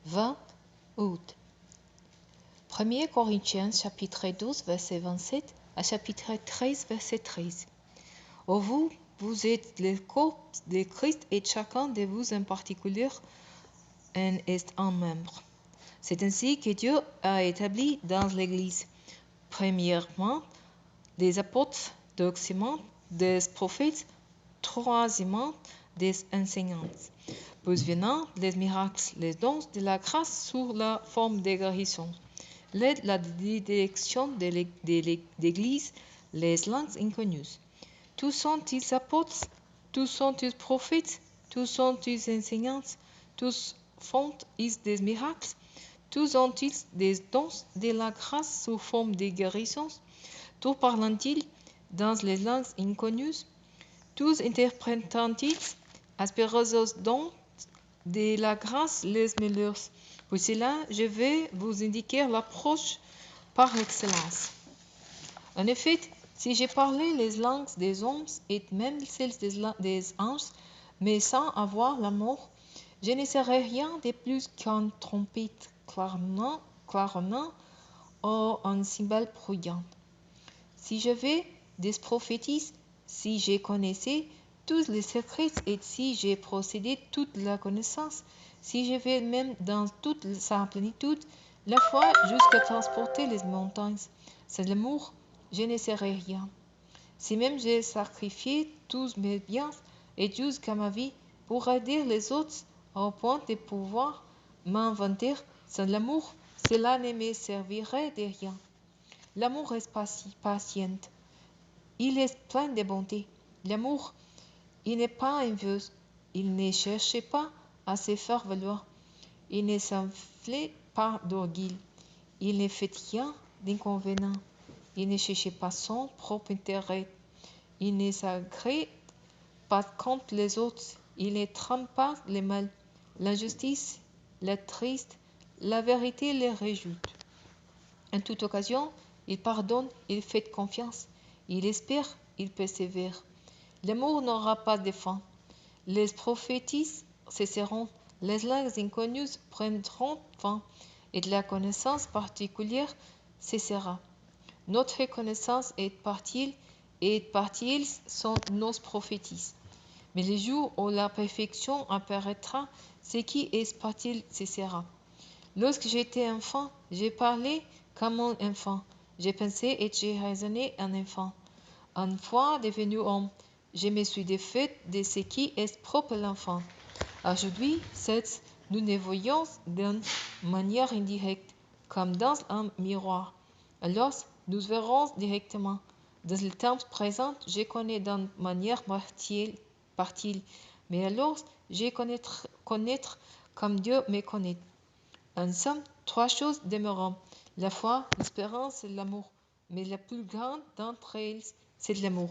20 août. 1 Corinthiens chapitre 12 verset 27 à chapitre 13 verset 13. Ô vous, vous êtes le corps de Christ et chacun de vous en particulier en est un membre. C'est ainsi que Dieu a établi dans l'Église, premièrement, des apôtres, deuxièmement, des prophètes, troisièmement, des enseignants. Puis venant les miracles, les dons de la grâce sous la forme de guérison, l'aide, la direction de l'Église, les langues inconnues. Tous sont-ils apôtres, tous sont-ils prophètes, tous sont-ils enseignants, tous font-ils des miracles, tous ont-ils des dons de la grâce sous forme de guérison, tous parlent-ils dans les langues inconnues, tous interprétent-ils aspérosos dons de la grâce les meilleurs. Pour cela, je vais vous indiquer l'approche par excellence. En effet, si j'ai parlé les langues des hommes et même celles des anges, mais sans avoir l'amour, je ne serai rien de plus qu'une trompette claronnant ou un cymbale bruyant. Si je vais des prophétises, si je connaissais tous les secrets et si j'ai procédé toute la connaissance, si je vais même dans toute sa plénitude, la foi jusqu'à transporter les montagnes, sans l'amour, je ne serai rien. Si même j'ai sacrifié tous mes biens et jusqu'à ma vie pour aider les autres au point de pouvoir m'inventer, sans l'amour, cela ne me servirait de rien. L'amour est patient. Il est plein de bonté. L'amour, il n'est pas envieux. Il ne cherche pas à se faire valoir. Il ne s'enfle pas d'orgueil. Il ne fait rien d'inconvénient. Il ne cherche pas son propre intérêt. Il ne s'agrée pas contre les autres. Il ne trame pas le mal. L'injustice l'attriste. La vérité les réjouit. En toute occasion, il pardonne, il fait confiance. Il espère, il persévère. L'amour n'aura pas de fin. Les prophétises cesseront, les langues inconnues prendront fin, et la connaissance particulière cessera. Notre connaissance est partielle, et partielles sont nos prophétises. Mais le jour où la perfection apparaîtra, ce qui est partiel cessera. Lorsque j'étais enfant, j'ai parlé comme un enfant. J'ai pensé et j'ai raisonné un enfant. Une fois devenu homme, je me suis défait de ce qui est propre à l'enfant. Aujourd'hui, certes, nous ne voyons d'une manière indirecte, comme dans un miroir. Alors, nous verrons directement. Dans le temps présent, je connais d'une manière partielle, mais alors, je connaître comme Dieu me connaît. En somme, 3 choses demeurent, la foi, l'espérance et l'amour. Mais la plus grande d'entre elles, c'est l'amour.